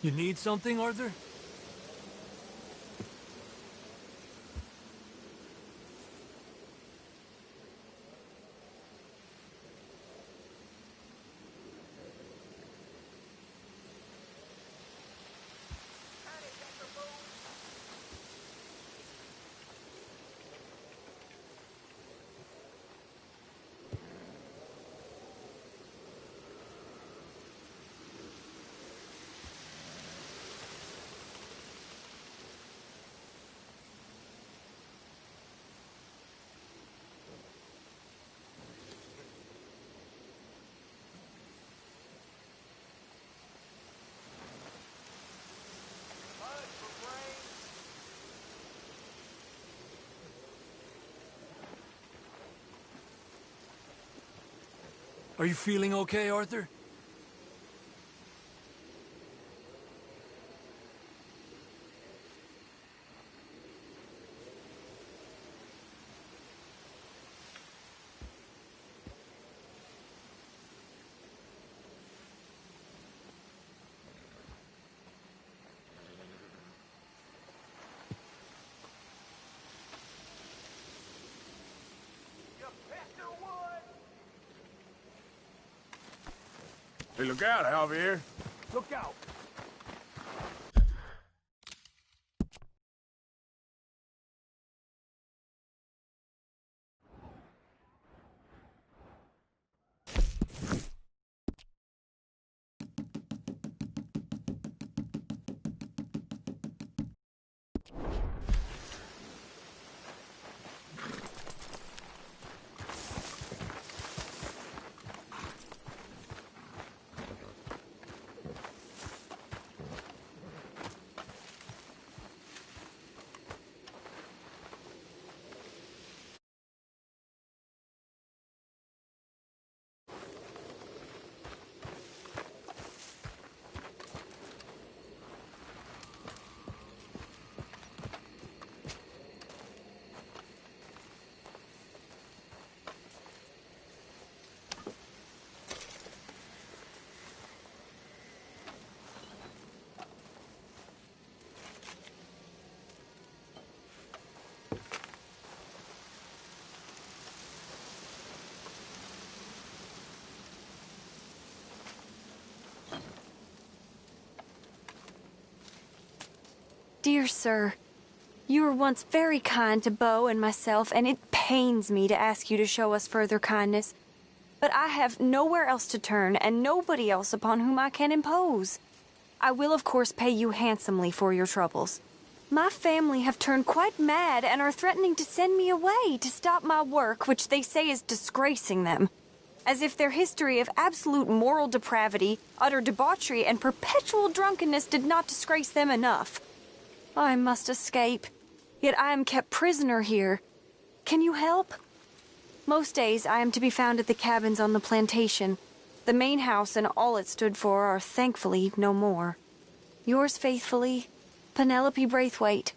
You need something, Arthur? Are you feeling okay, Arthur? Hey, look out, Javier. Look out! Dear sir, you were once very kind to Beau and myself, and it pains me to ask you to show us further kindness. But I have nowhere else to turn, and nobody else upon whom I can impose. I will, of course, pay you handsomely for your troubles. My family have turned quite mad and are threatening to send me away to stop my work, which they say is disgracing them. As if their history of absolute moral depravity, utter debauchery, and perpetual drunkenness did not disgrace them enough. I must escape, yet I am kept prisoner here. Can you help? Most days I am to be found at the cabins on the plantation. The main house and all it stood for are thankfully no more. Yours faithfully, Penelope Braithwaite.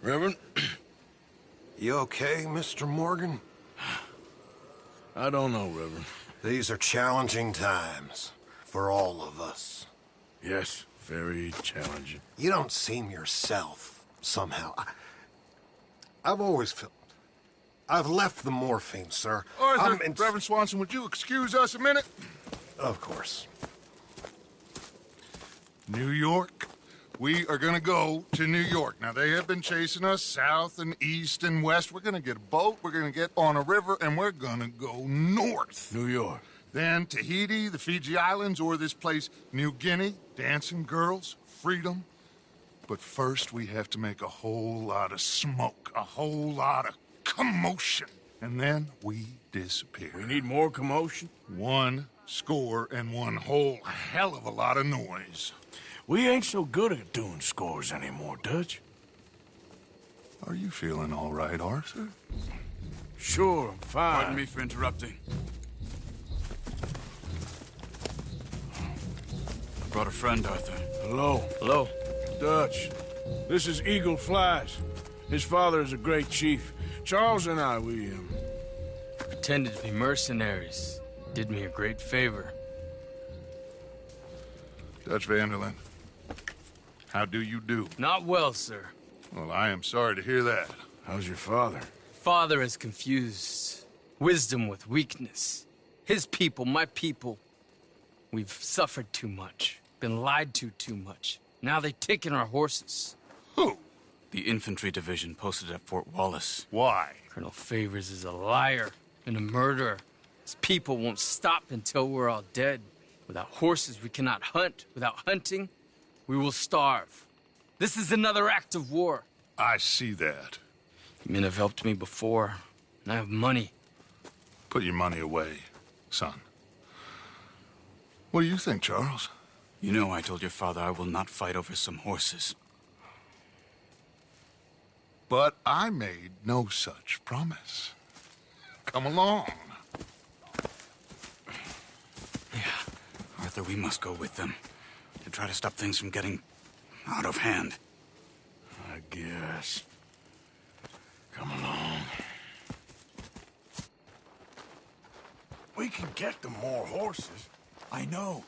Reverend? You okay, Mr. Morgan? I don't know, Reverend. These are challenging times for all of us. Yes, very challenging. You don't seem yourself, somehow. I've always felt... I've left the morphine, sir. Arthur, Reverend Swanson, would you excuse us a minute? Of course. New York. We are gonna go to New York. Now, they have been chasing us south and east and west. We're gonna get a boat, we're gonna get on a river, and we're gonna go north. New York. Then Tahiti, the Fiji Islands, or this place, New Guinea, dancing girls, freedom. But first, we have to make a whole lot of smoke, a whole lot of commotion. And then we disappear. We need more commotion? 1 score and 1 whole hell of a lot of noise. We ain't so good at doing scores anymore, Dutch. Are you feeling all right, Arthur? Sure, I'm fine. Pardon me for interrupting. I brought a friend, Arthur. Hello. Hello. Dutch. This is Eagle Flies. His father is a great chief. Charles and I, we Pretended to be mercenaries. Did me a great favor. Dutch Vanderlyn, how do you do? Not well, sir. Well, I am sorry to hear that. How's your father? Father has confused wisdom with weakness. His people, my people. We've suffered too much. Been lied to too much. Now they've taken our horses. Who? The infantry division posted at Fort Wallace. Why? Colonel Favors is a liar and a murderer. His people won't stop until we're all dead. Without horses, we cannot hunt. Without hunting, we will starve. This is another act of war. I see that. Men have helped me before, and I have money. Put your money away, son. What do you think, Charles? You know I told your father I will not fight over some horses. But I made no such promise. Come along. Yeah, Arthur, we must go with them to try to stop things from getting out of hand. I guess. Come along. We can get them more horses. I know.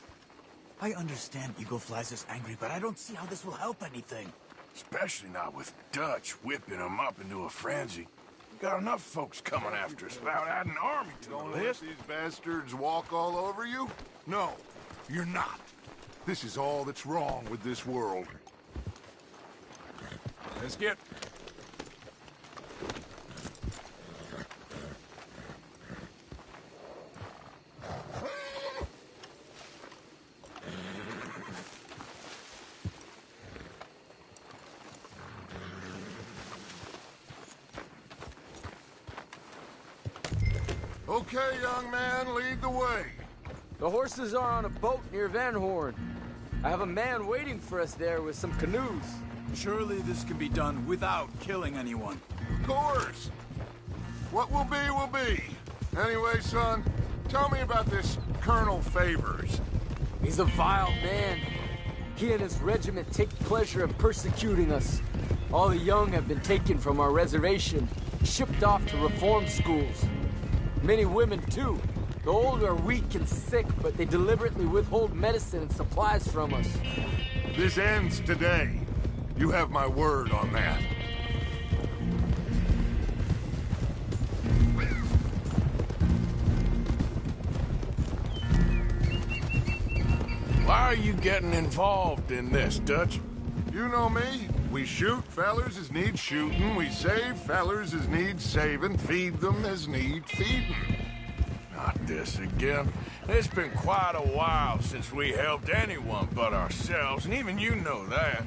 I understand Eagle Flies is angry, but I don't see how this will help anything. Especially not with Dutch whipping them up into a frenzy. We got enough folks coming after us without adding an army to the list. These bastards walk all over you? No, you're not. This is all that's wrong with this world. Let's get... Okay, young man, lead the way. The horses are on a boat near Van Horn. I have a man waiting for us there with some canoes. Surely this can be done without killing anyone. Of course. What will be, will be. Anyway, son, tell me about this Colonel Favors. He's a vile man. He and his regiment take pleasure in persecuting us. All the young have been taken from our reservation, shipped off to reform schools. Many women, too. The old are weak and sick, but they deliberately withhold medicine and supplies from us. This ends today. You have my word on that. Why are you getting involved in this, Dutch? You know me. We shoot fellers as need shooting. We save fellers as need saving. Feed them as need feeding. Not this again. It's been quite a while since we helped anyone but ourselves, and even you know that.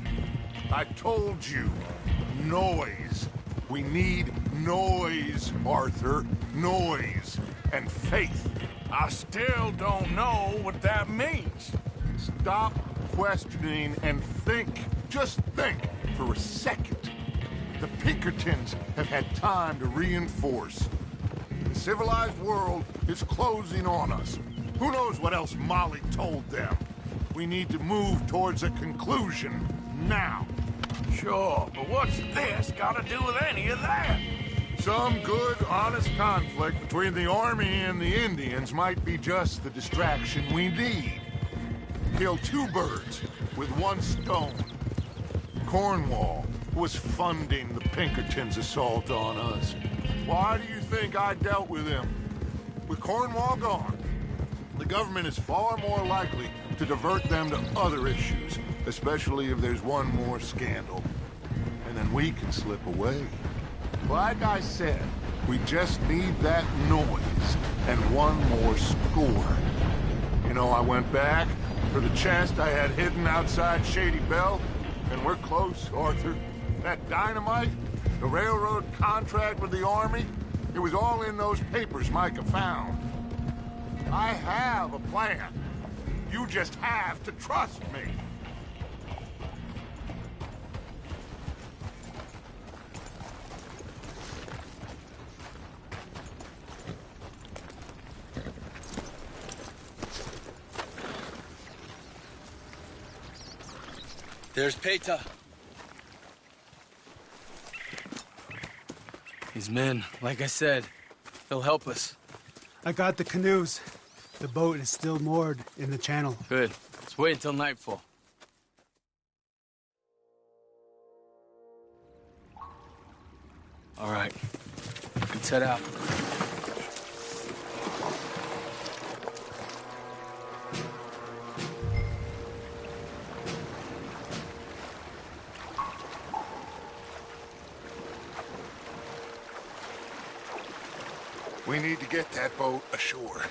I told you. Noise. We need noise, Arthur. Noise. And faith. I still don't know what that means. Stop questioning and think. Just think for a second. The Pinkertons have had time to reinforce. The civilized world is closing on us. Who knows what else Molly told them? We need to move towards a conclusion now. Sure, but what's this got to do with any of that? Some good, honest conflict between the Army and the Indians might be just the distraction we need. Kill two birds with one stone. Cornwall was funding the Pinkertons' assault on us. Why do you think I dealt with him? With Cornwall gone, the government is far more likely to divert them to other issues, especially if there's one more scandal. And then we can slip away. Like I said, we just need that noise and one more score. You know, I went back for the chest I had hidden outside Shady Belle, and we're close, Arthur. That dynamite, the railroad contract with the Army, it was all in those papers Micah found. I have a plan. You just have to trust me. There's Peta. His men, like I said, they'll help us. I got the canoes. The boat is still moored in the channel. Good. Let's wait until nightfall. All right. Let's head out. We need to get that boat ashore.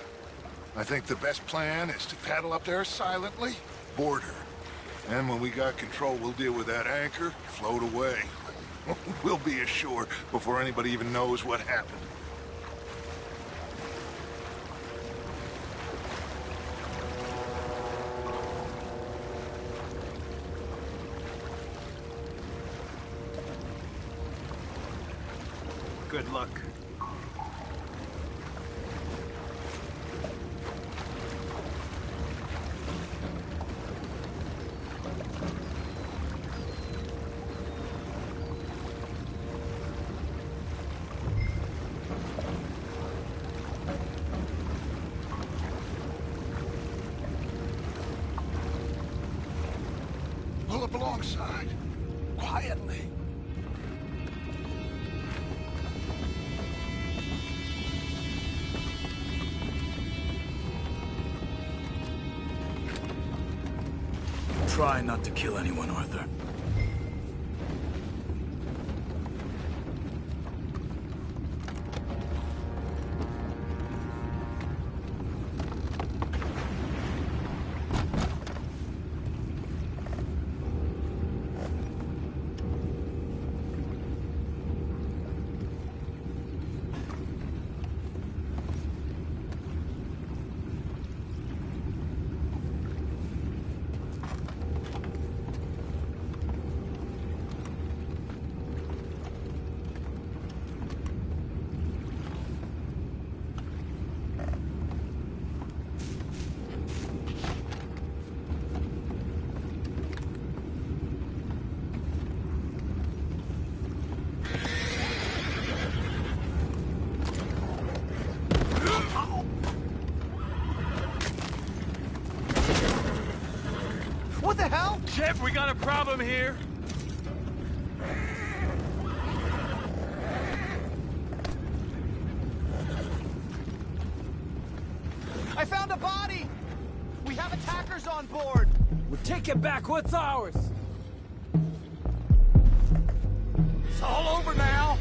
I think the best plan is to paddle up there silently, board her. And when we got control, we'll deal with that anchor, float away. We'll be ashore before anybody even knows what happened. Good luck. Pull up alongside, quietly. Try not to kill anyone, Arthur. What the hell? Jeff, we got a problem here. I found a body! We have attackers on board! We'll take it back. What's ours? It's all over now!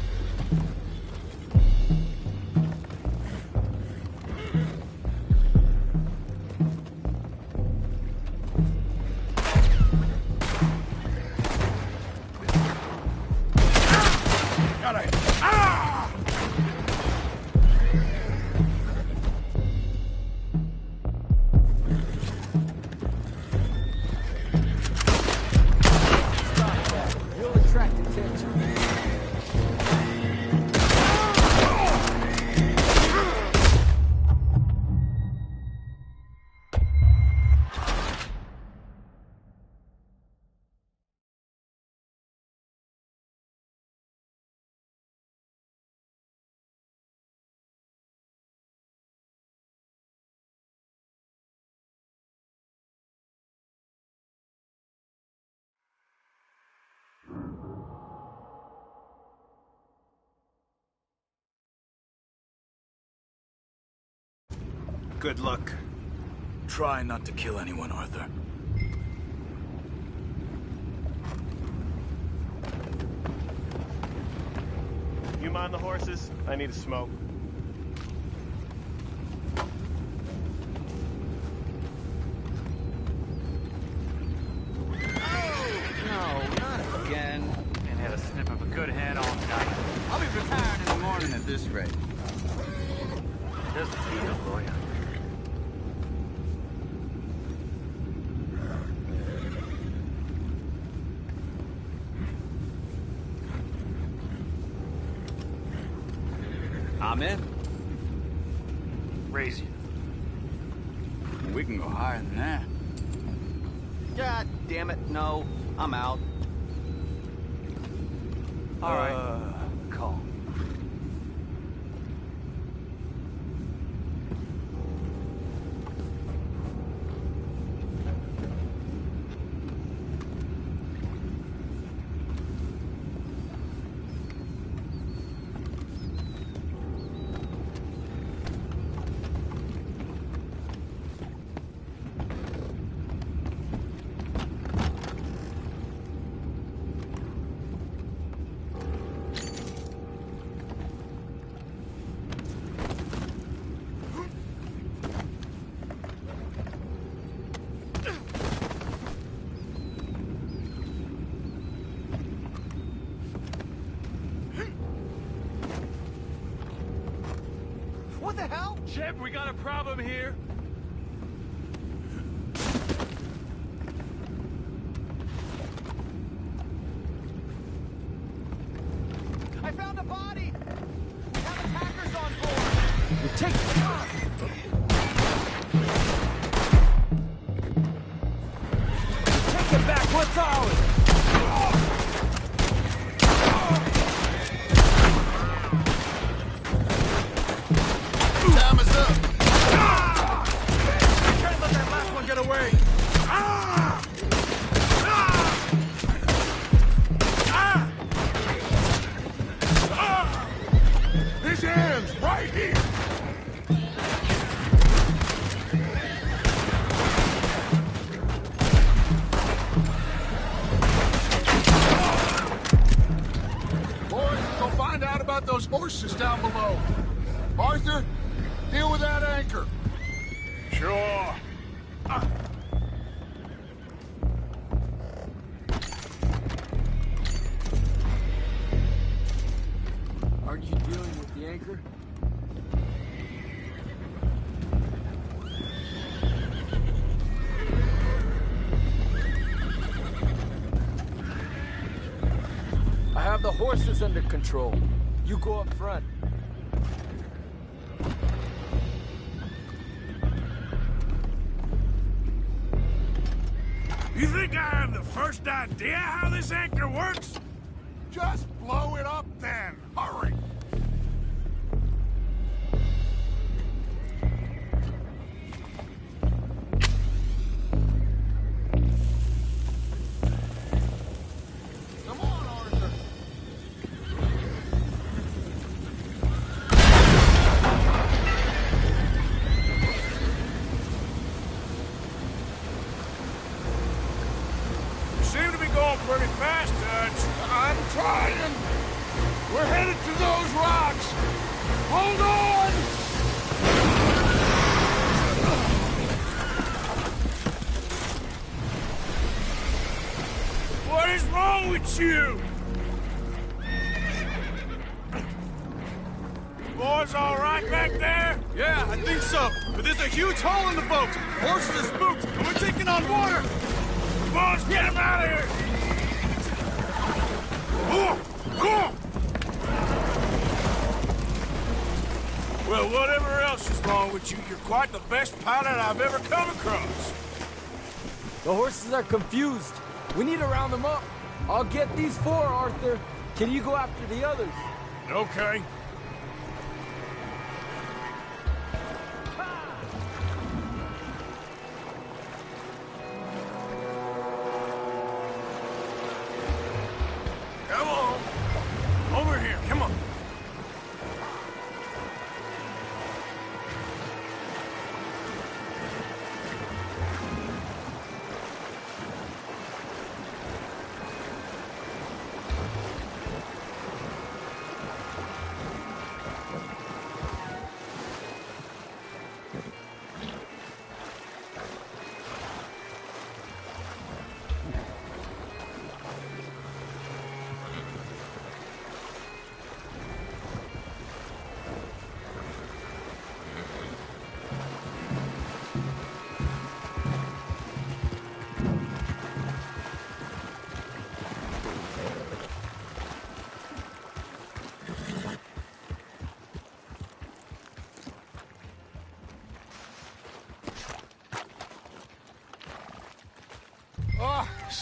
Stop that. You'll attract attention. Good luck. Try not to kill anyone, Arthur. You mind the horses? I need a smoke. No, not again. And had a sniff of a good head all night. I'll be retired in the morning at this rate. Doesn't feel, boy. I'm in. Raise you. We can go higher than that. God damn it, no. I'm out. All right. Call. What the hell? Shep, we got a problem here. I found a body! We have attackers on board! You take it back, what's ours? Time is up. Can't let that last one get away. His hands right here. Boys, go find out about those horses down below. Arthur, deal with that anchor. Sure. Aren't you dealing with the anchor? I have the horses under control. You go up front. You think I have the first idea how this anchor works? Just blow it up then. Hurry. Come on, Arthur. You seem to be going pretty fast, Dutch. I'm trying. We're headed to those rocks. Hold on! What is wrong with you? Boys all right back there? Yeah, I think so. But there's a huge hole in the boat. Horses are spooked, and we're taking on water. Come on, let's get him out of here! Well, whatever else is wrong with you, you're quite the best pilot I've ever come across. The horses are confused. We need to round them up. I'll get these 4, Arthur. Can you go after the others? Okay. Come on. Over here, come on.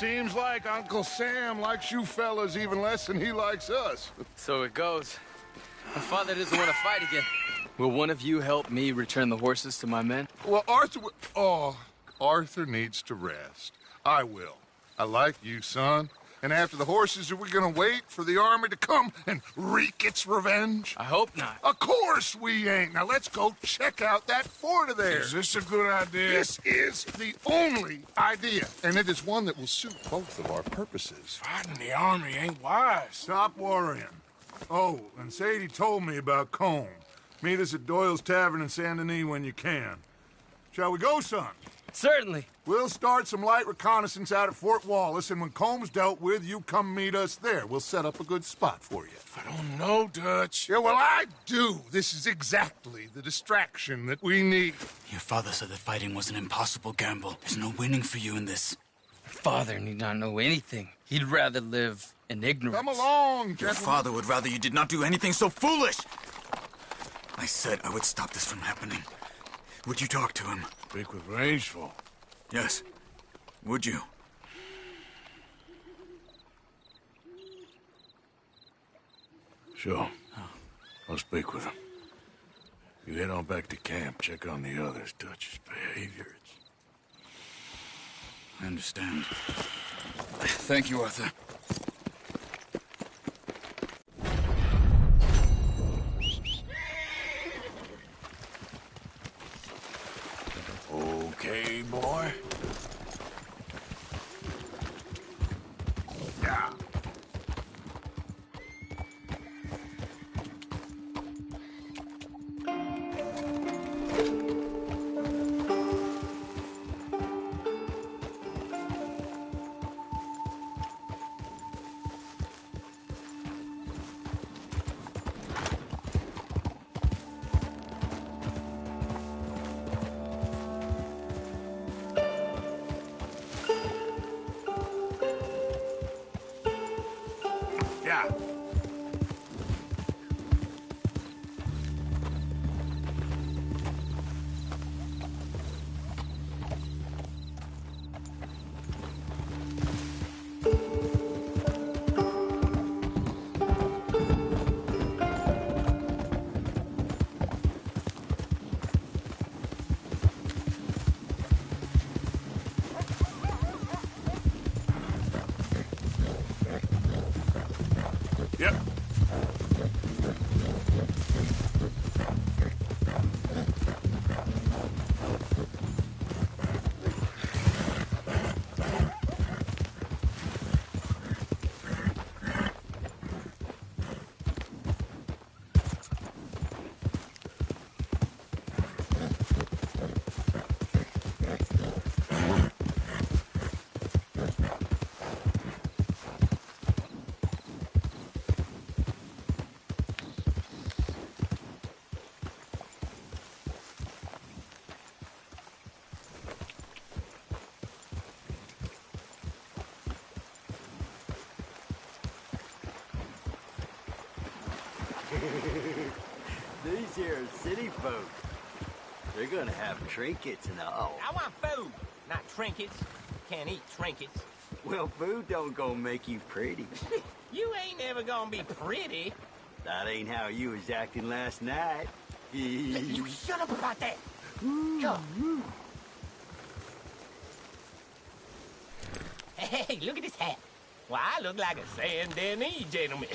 Seems like Uncle Sam likes you fellas even less than he likes us. So it goes. My father doesn't want to fight again. Will one of you help me return the horses to my men? Well, Arthur needs to rest. I will. I like you, son. And after the horses, are we gonna wait for the army to come and wreak its revenge? I hope not. Of course we ain't. Now let's go check out that fort of theirs. Is this a good idea? This is the only idea, and it is one that will suit both of our purposes. Fighting the army ain't wise. Stop worrying. Oh, and Sadie told me about Combe. Meet us at Doyle's Tavern in Saint Denis when you can. Shall we go, son? Certainly. We'll start some light reconnaissance out at Fort Wallace, and when Comb's dealt with, you come meet us there. We'll set up a good spot for you. I don't know, Dutch. Yeah, well, I do. This is exactly the distraction that we need. Your father said that fighting was an impossible gamble. There's no winning for you in this. Father need not know anything. He'd rather live in ignorance. Come along, Your gentlemen. father would rather you did not do anything so foolish. I said I would stop this from happening. Would you talk to him? Speak with Rangeful. Yes. Would you? Sure. I'll speak with him. You head on back to camp, check on the others, Dutch's behavior. I understand. Thank you, Arthur. Okay, boy. Yeah. Yeah. Yep. These here city folk, they're gonna have trinkets and all. I want food, not trinkets. Can't eat trinkets. Well, food don't go make you pretty. You ain't never gonna be pretty. That ain't how you was acting last night. You shut up about that. Shut up. Hey, look at this hat. Well, I look like a Saint Denis gentleman.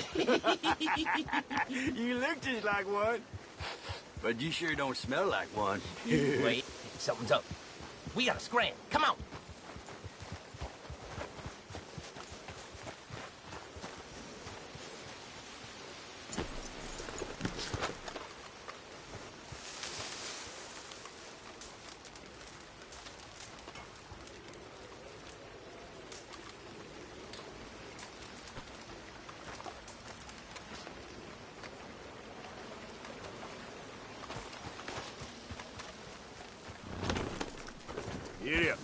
You look just like one. But you sure don't smell like one. Wait, something's up. We gotta scram. Come on. Giddy up.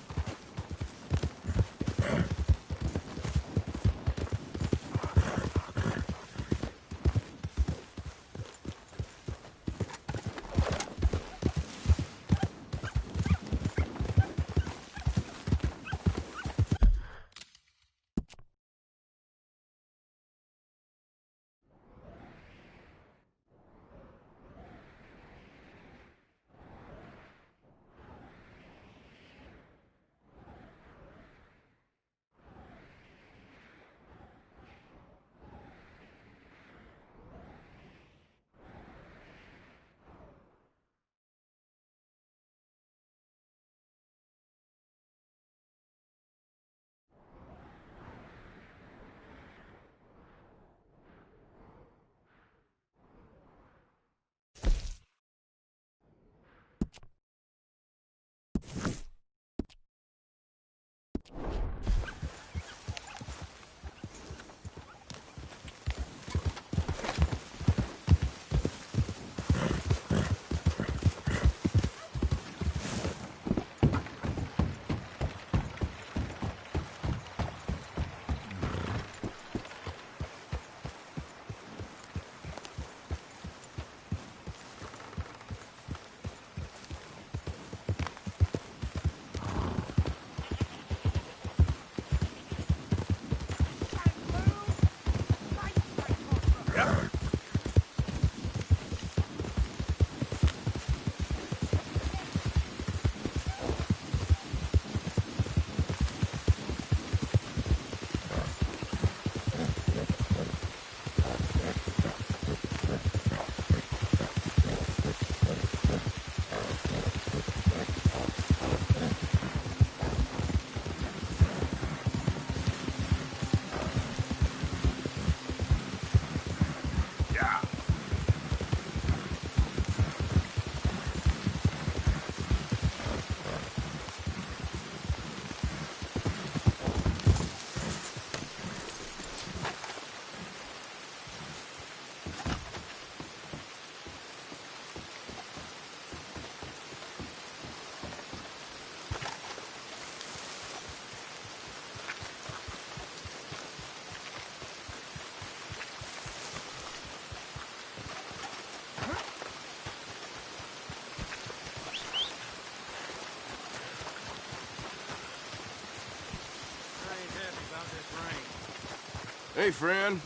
Hey, friend.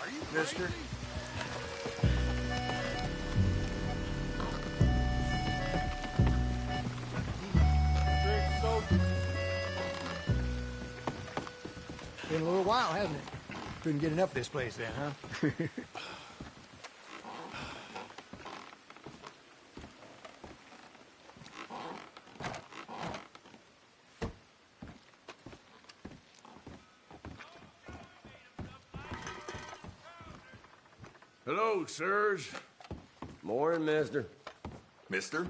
Are you Mister? Been a little while, hasn't it? Couldn't get enough of this place then, huh? Hello, sirs. Morning, mister. Mister?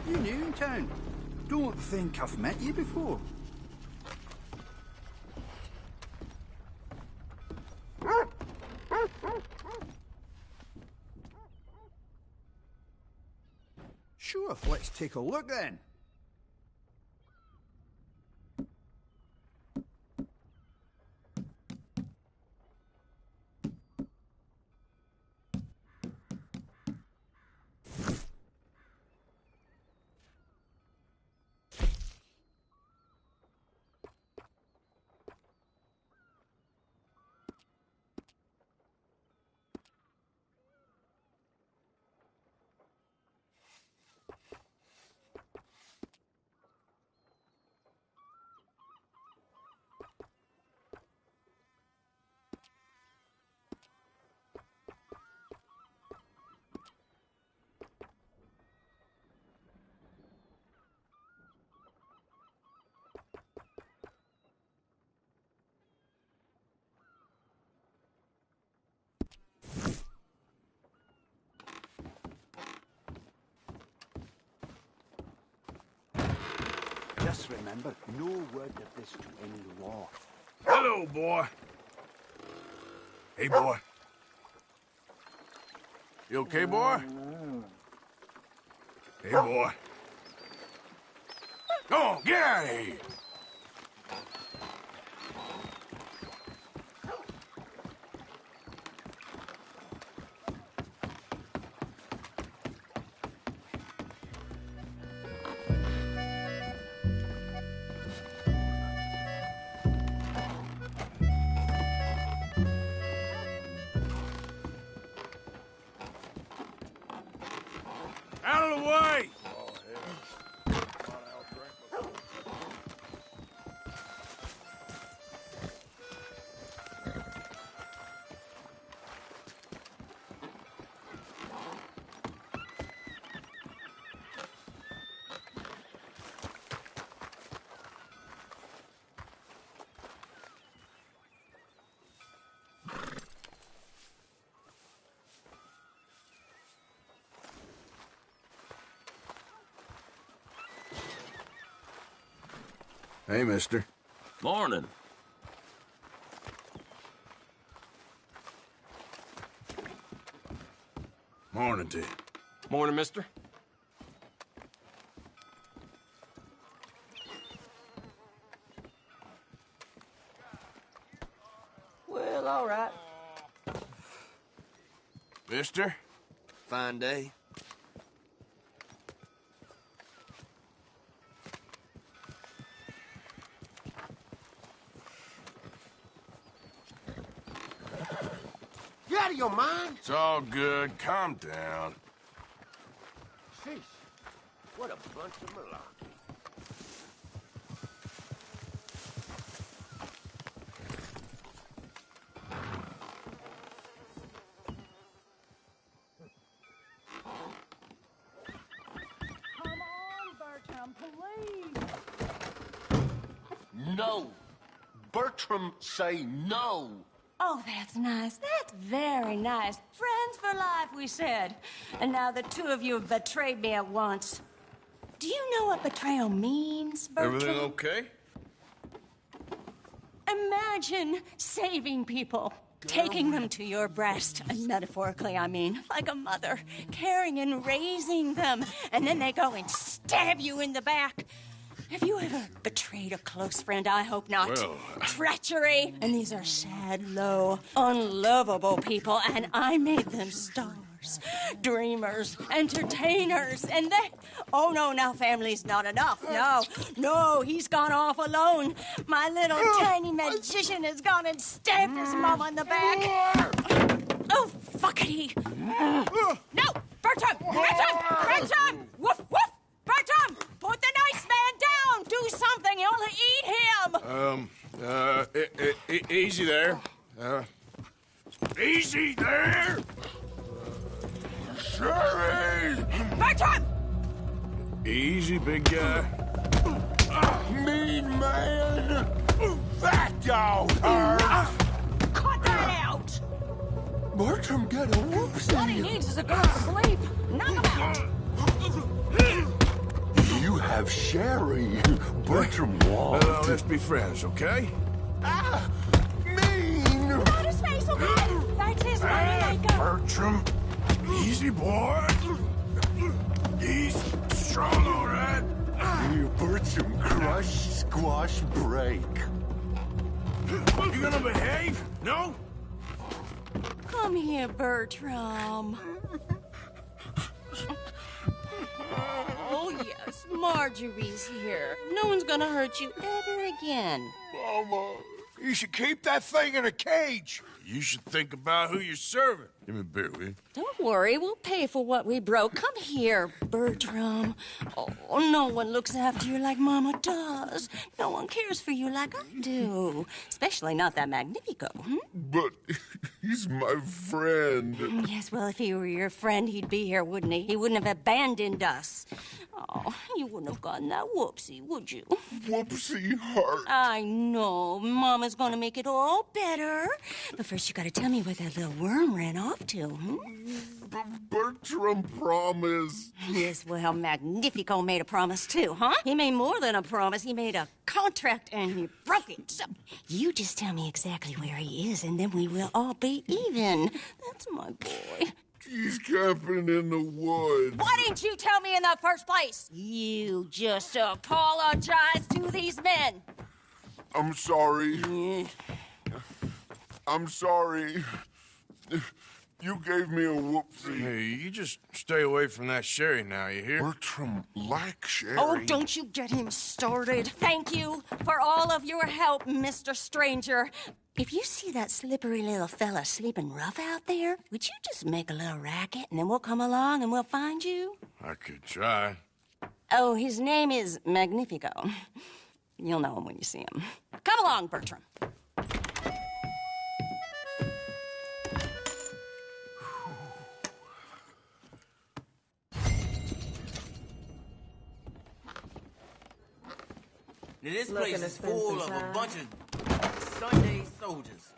You new in town? Don't think I've met you before. Sure, let's take a look then. Just remember, no word of this to any law. Hello, boy. Hey, boy. You okay, boy? Hey, boy. Go on, get out of here! Out of the way! Hey, mister. Morning. Morning to you. Morning, mister. Well, all right. Mister? Fine day. You out of your mind? It's all good. Calm down. Sheesh. What a bunch of malarkey. No. Bertram, say no. Oh, that's nice. That's very nice. Friends for life, we said. And now the two of you have betrayed me at once. Do you know what betrayal means, Bertram? Everything okay? Imagine saving people, taking them to your breast, and metaphorically, I mean, like a mother, caring and raising them, and then they go and stab you in the back. Have you ever betrayed a close friend? I hope not. Well, Treachery. And these are sad, low, unlovable people, and I made them stars, dreamers, entertainers, and they... Oh, no, now family's not enough. No, he's gone off alone. My little tiny magician has gone and stabbed his mama in the back. Oh, fuckity. No, Bertram! Bertram! Woof, woof! Bertram! Put the nice man down! Do something! You'll eat him! Easy there. Easy there! Sherry! Bertram! Easy, big guy. Mean man! That dog hurts! Cut that out! Bertram, get a whoopsie. What he needs is a girl to sleep. Knock him out! You have Sherry. Bertram won't. Let's be friends, okay? Mean! Not his face, okay? That's his money maker. Bertram, easy, boy. He's strong, all right. You Bertram, crush, squash, break. You gonna behave? No? Come here, Bertram. Oh, yes, Marjorie's here. No one's gonna hurt you ever again. Mama, you should keep that thing in a cage. You should think about who you're serving. Give me a beer, will you? Don't worry, we'll pay for what we broke. Come here, Bertram. Oh, no one looks after you like Mama does. No one cares for you like I do. Especially not that Magnifico. But he's my friend. Yes, well, if he were your friend, he'd be here, wouldn't he? He wouldn't have abandoned us. Oh, you wouldn't have gotten that whoopsie, would you? Whoopsie hurt. I know. Mama's gonna make it all better. But first, you gotta tell me where that little worm ran off to, Bertram promised. Yes, well, Magnifico made a promise, too, huh? He made more than a promise. He made a contract, and he broke it. So, you just tell me exactly where he is, and then we will all be even. That's my boy. He's camping in the woods. Why didn't you tell me in the first place? You just apologize to these men. I'm sorry. I'm sorry. You gave me a whoopsie. Hey, you just stay away from that Sherry now, you hear? Bertram likes Sherry. Oh, don't you get him started. Thank you for all of your help, Mr. Stranger. If you see that slippery little fella sleeping rough out there, would you just make a little racket and then we'll come along and we'll find you? I could try. Oh, his name is Magnifico. You'll know him when you see him. Come along, Bertram. This place is full of a bunch of Sunday soldiers.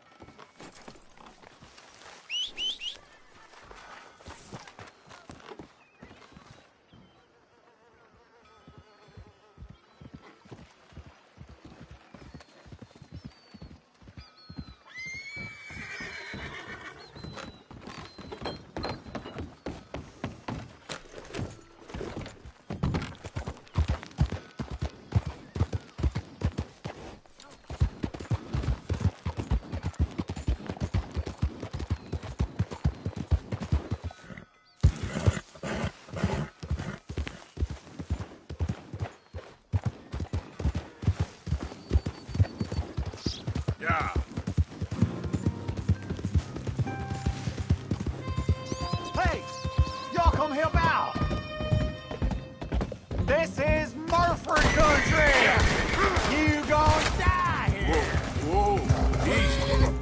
Yeah. Hey! Y'all come help out! This is Murford country! You gonna die here! Whoa, easy.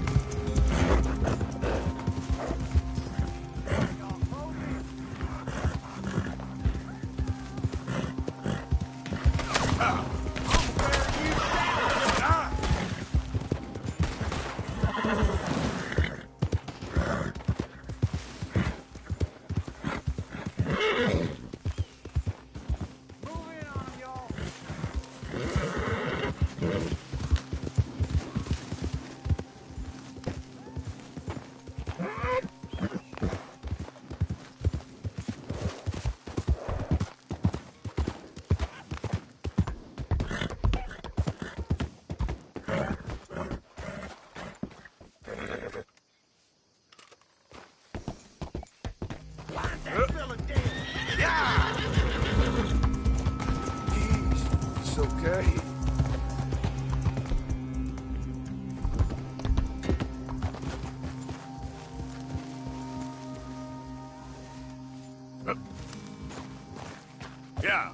Yeah! It's okay. Yeah.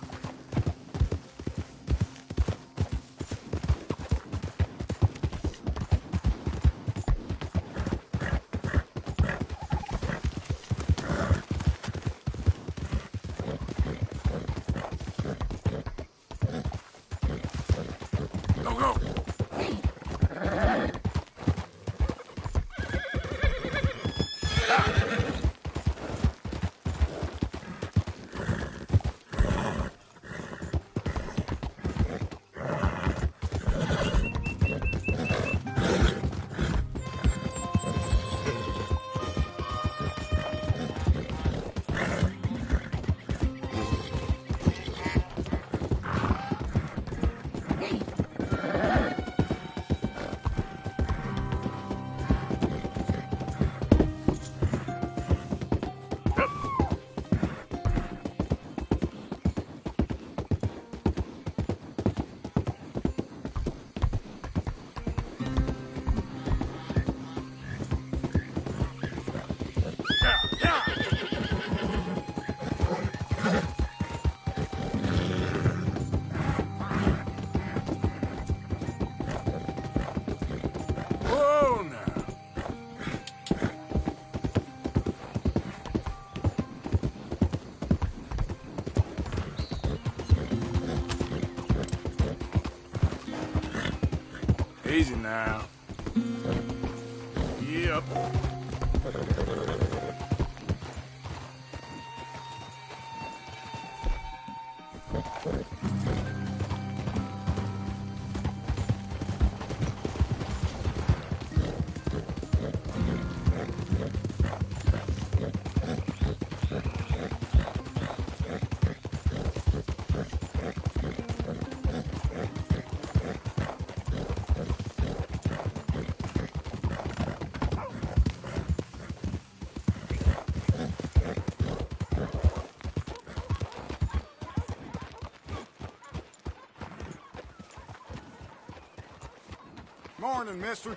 Go, go! Whoa, now. Easy now. Yep. Morning, mister.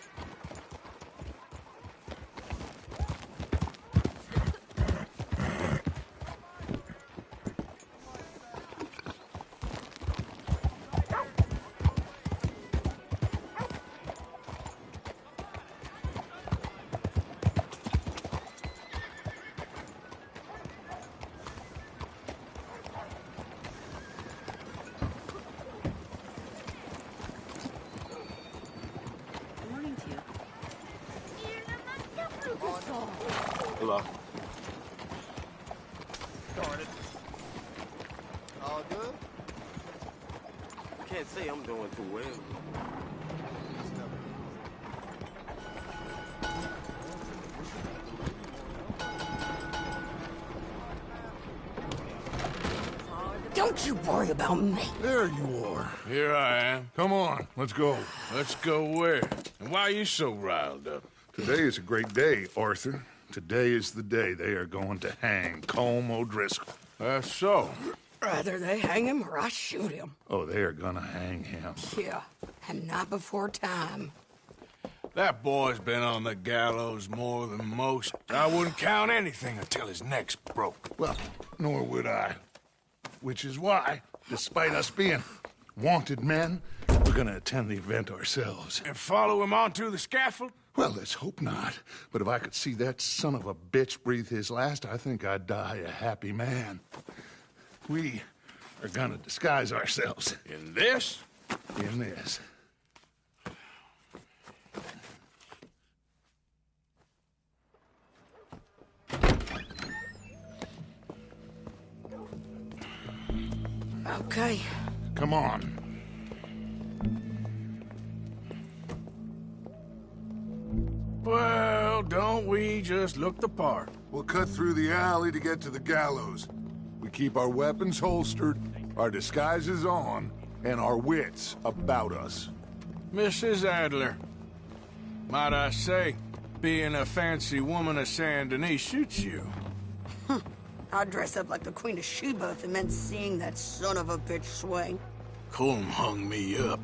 Hello. Started. All good? Can't say I'm doing too well. Don't you worry about me. There you are. Here I am. Come on, let's go. Let's go where? And why are you so riled up? Today is a great day, Arthur. Today is the day they are going to hang Colm O'Driscoll. That's so. Rather they hang him or I shoot him. Oh, they are gonna hang him. Yeah, and not before time. That boy's been on the gallows more than most. I wouldn't count anything until his neck's broke. Well, nor would I. Which is why, despite us being wanted men, we're gonna attend the event ourselves. And follow him onto the scaffold? Well, let's hope not. But if I could see that son of a bitch breathe his last, I think I'd die a happy man. We are gonna disguise ourselves. In this? In this. Okay. Come on. Well, don't we just look the part? We'll cut through the alley to get to the gallows. We keep our weapons holstered, our disguises on, and our wits about us. Mrs. Adler, might I say, being a fancy woman of Saint Denis suits you. I'd dress up like the Queen of Sheba if it meant seeing that son of a bitch swing. Colm hung me up.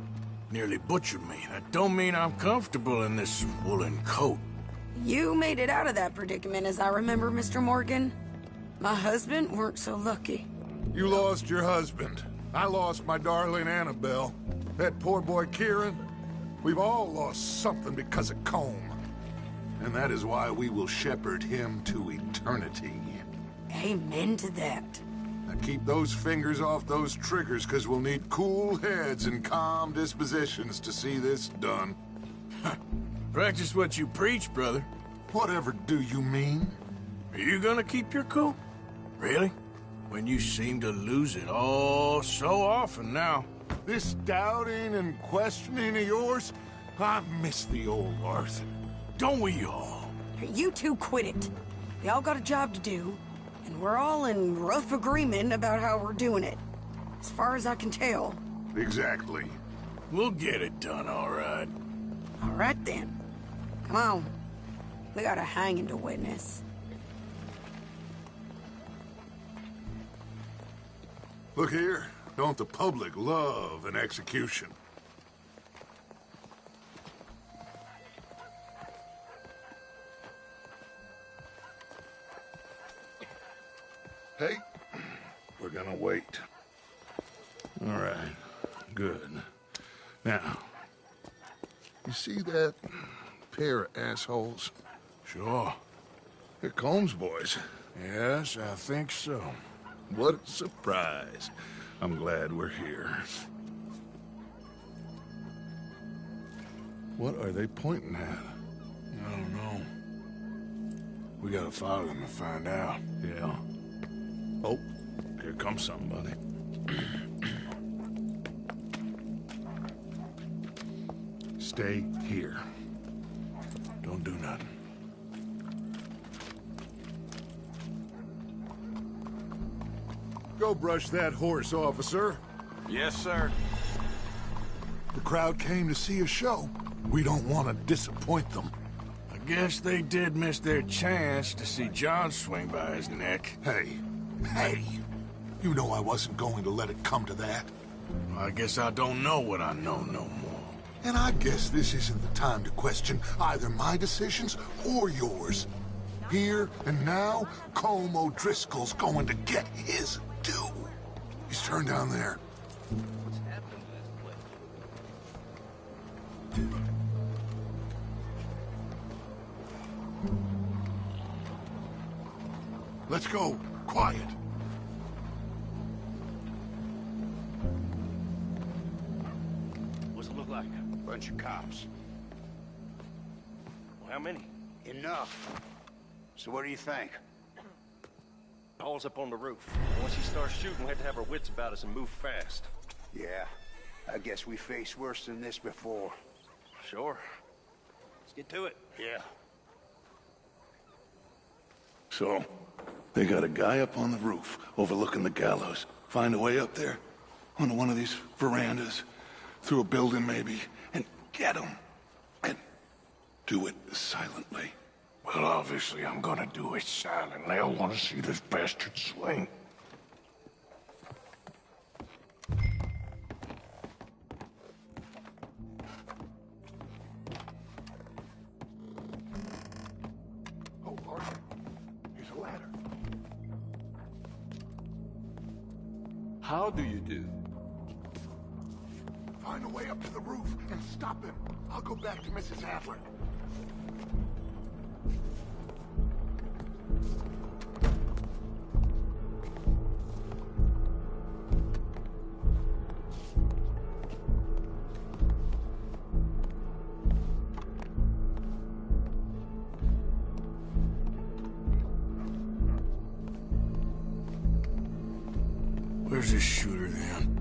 Nearly butchered me. That don't mean I'm comfortable in this woolen coat. You made it out of that predicament, as I remember, Mr. Morgan. My husband weren't so lucky. You lost your husband. I lost my darling Annabelle. That poor boy Kieran. We've all lost something because of Colm. And that is why we will shepherd him to eternity. Amen to that. Now keep those fingers off those triggers, because we'll need cool heads and calm dispositions to see this done. Practice what you preach, brother. Whatever do you mean? Are you gonna keep your cool? Really? When you seem to lose it all so often now. This doubting and questioning of yours, I miss the old Arthur. Don't we all? You two quit it. We all got a job to do, and we're all in rough agreement about how we're doing it. As far as I can tell. Exactly. We'll get it done, all right. All right, then. Come on. We got a hanging to witness. Look here. Don't the public love an execution? Hey, we're gonna wait. All right, good. Now, you see that pair of assholes? Sure. They're Colm's boys. Yes, I think so. What a surprise. I'm glad we're here. What are they pointing at? I don't know. We gotta follow them and find out. Yeah. Oh, here comes somebody. Stay here. Don't do nothing. Go brush that horse, officer. Yes, sir. The crowd came to see a show. We don't want to disappoint them. I guess they did miss their chance to see John swing by his neck. Hey, you know I wasn't going to let it come to that. Well, I guess I don't know what I know no more. And I guess this isn't the time to question either my decisions or yours. Here and now, Colm O'Driscoll's going to get his due. He's turned down there. Let's go. Quiet. What's it look like? Bunch of cops. Well, how many? Enough. So what do you think? Paul's up on the roof. Once he starts shooting, we have to have our wits about us and move fast. Yeah, I guess we faced worse than this before. Sure. Let's get to it. Yeah. So, they got a guy up on the roof overlooking the gallows. Find a way up there, onto one of these verandas, through a building maybe, and get him. And do it silently. Well, obviously, I'm gonna do it silently. I want to see this bastard swing. Oh, Arthur, here's a ladder. How do you do? Find a way up to the roof and stop him. I'll go back to Mrs. Adler. Where's this shooter, then?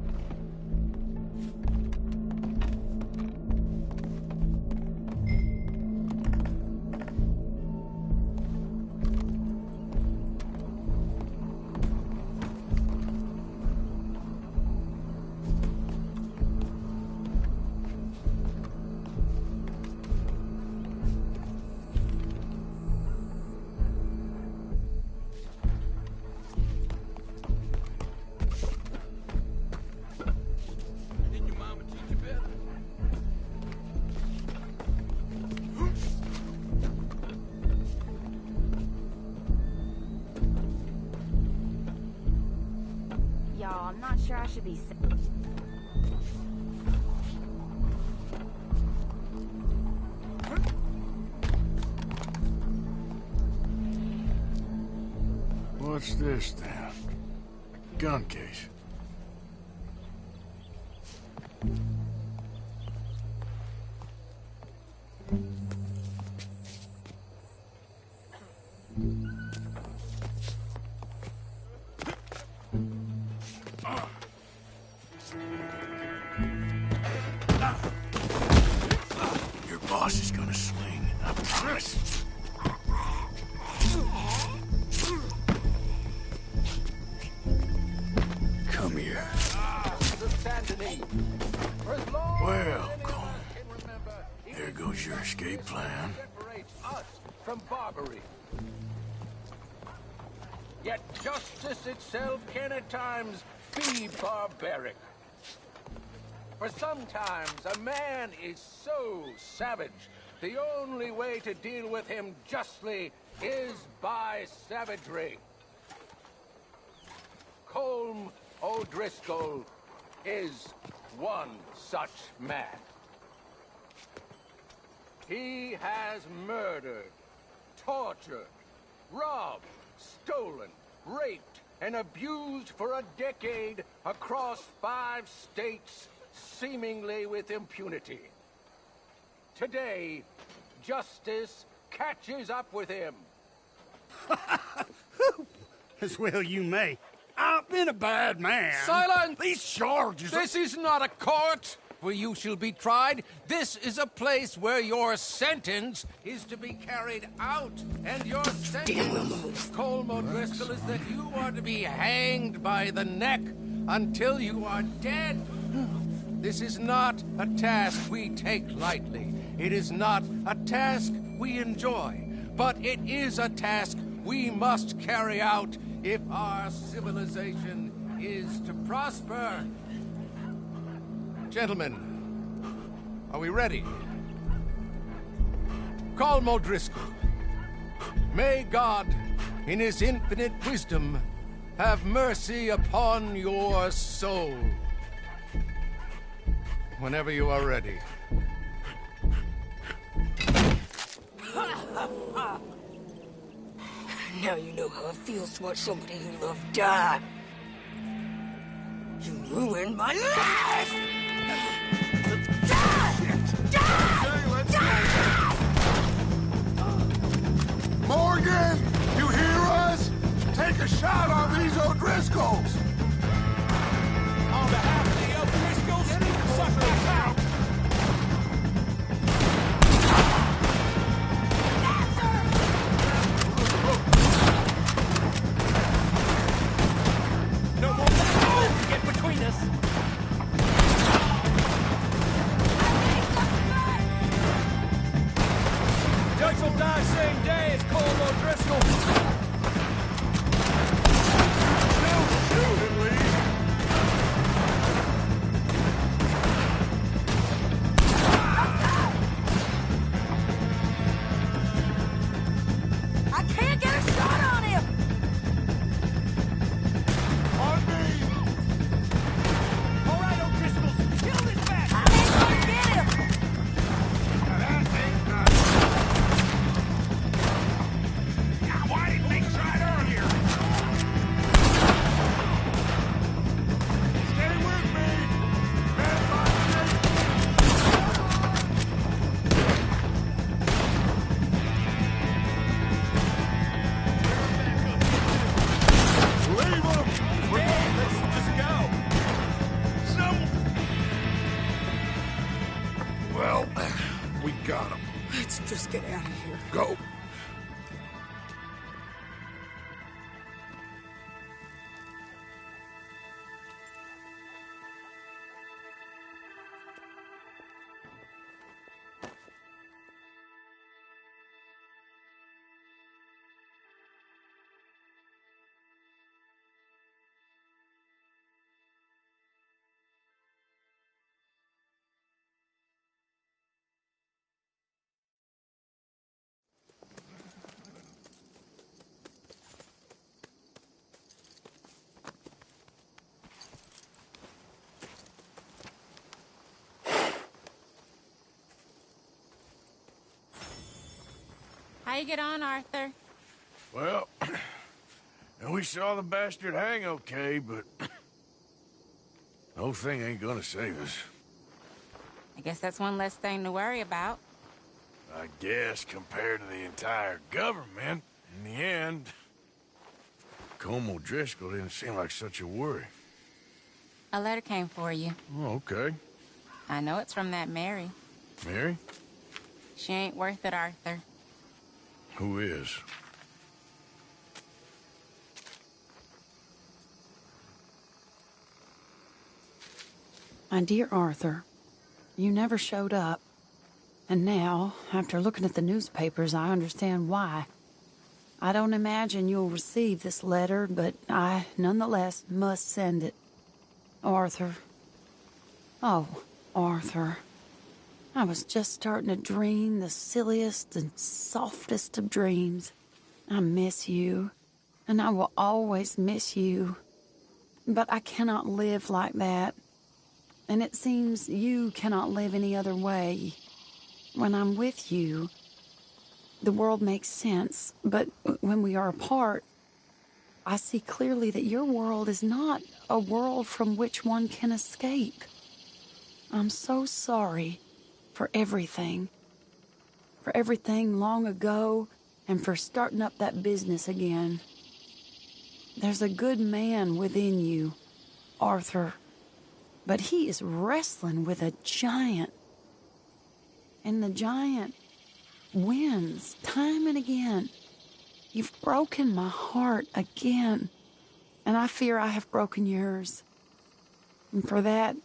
y'all. I'm not sure I should be... What's this, then? A gun case. Your boss is gonna swing, I promise. Come here. Welcome. There goes your escape plan. Us from barbary. Yet justice itself can at times be barbaric. For sometimes a man is so savage, the only way to deal with him justly is by savagery. Colm O'Driscoll is one such man. He has murdered, tortured, robbed, stolen, raped, and abused for a decade across 5 states, seemingly with impunity. Today, justice catches up with him. As well you may. I've been a bad man. Silence! These charges... This is not a court where you shall be tried. This is a place where your sentence is to be carried out. And your sentence, Colm O'Driscoll, is that you are to be hanged by the neck until you are dead. This is not a task we take lightly. It is not a task we enjoy. But it is a task we must carry out if our civilization is to prosper. Gentlemen, are we ready? Colm O'Driscoll, may God, in his infinite wisdom, have mercy upon your soul. Whenever you are ready. Now you know how it feels to watch somebody you love die. You ruined my life! Morgan, you hear us? Take a shot on these O'Driscolls! On behalf of the O'Driscolls, suck this out! No more to get between us! Judge will die same day as Colm O'Driscoll! Shoot, Lee! you get on, Arthur? Well, and we saw the bastard hang okay, but the whole thing ain't gonna save us. I guess that's one less thing to worry about. I guess compared to the entire government, in the end, Colm O'Driscoll didn't seem like such a worry. A letter came for you. Oh, okay. I know it's from that Mary. Mary? She ain't worth it, Arthur. Who is? My dear Arthur, you never showed up. And now, after looking at the newspapers, I understand why. I don't imagine you'll receive this letter, but I, nonetheless, must send it. Arthur. Oh, Arthur. I was just starting to dream the silliest and softest of dreams. I miss you, and I will always miss you. But I cannot live like that. And it seems you cannot live any other way. When I'm with you, the world makes sense, but when we are apart, I see clearly that your world is not a world from which one can escape. I'm so sorry for everything long ago, and for starting up that business again. There's a good man within you, Arthur, but he is wrestling with a giant. And the giant wins time and again. You've broken my heart again, and I fear I have broken yours. And for that,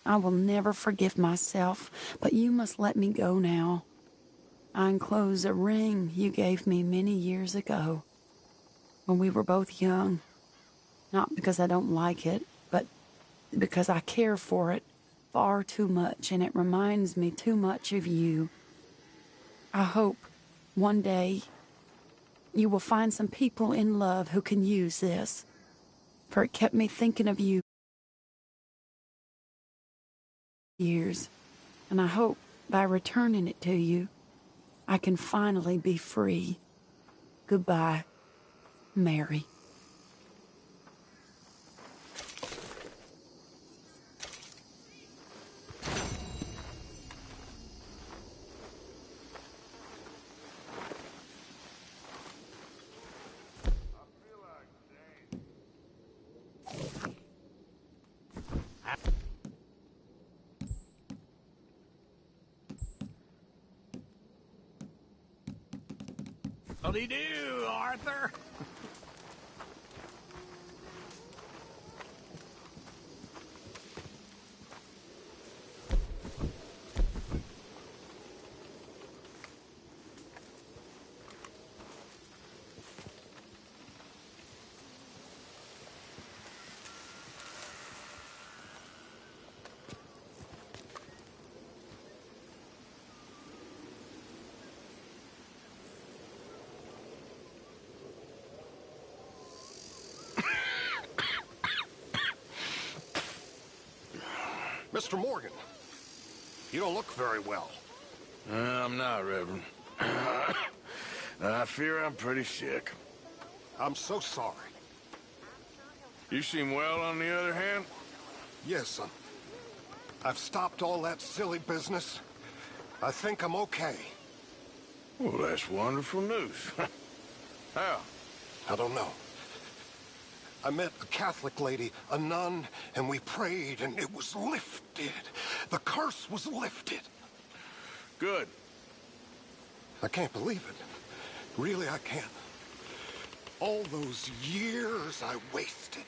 I will never forgive myself, but you must let me go now. I enclose a ring you gave me many years ago, when we were both young. Not because I don't like it, but because I care for it far too much, and it reminds me too much of you. I hope one day you will find some people in love who can use this, for it kept me thinking of you years, and I hope by returning it to you, I can finally be free. Goodbye, Mary. Howdy do, Arthur. Mr. Morgan, you don't look very well. I'm not, Reverend. I fear I'm pretty sick. I'm so sorry. You seem well, on the other hand? Yes, I've stopped all that silly business. I think I'm okay. Well, that's wonderful news. How? I don't know. I met a Catholic lady, a nun, and we prayed, and it was lifted. The curse was lifted. Good. I can't believe it. Really, I can't. All those years I wasted.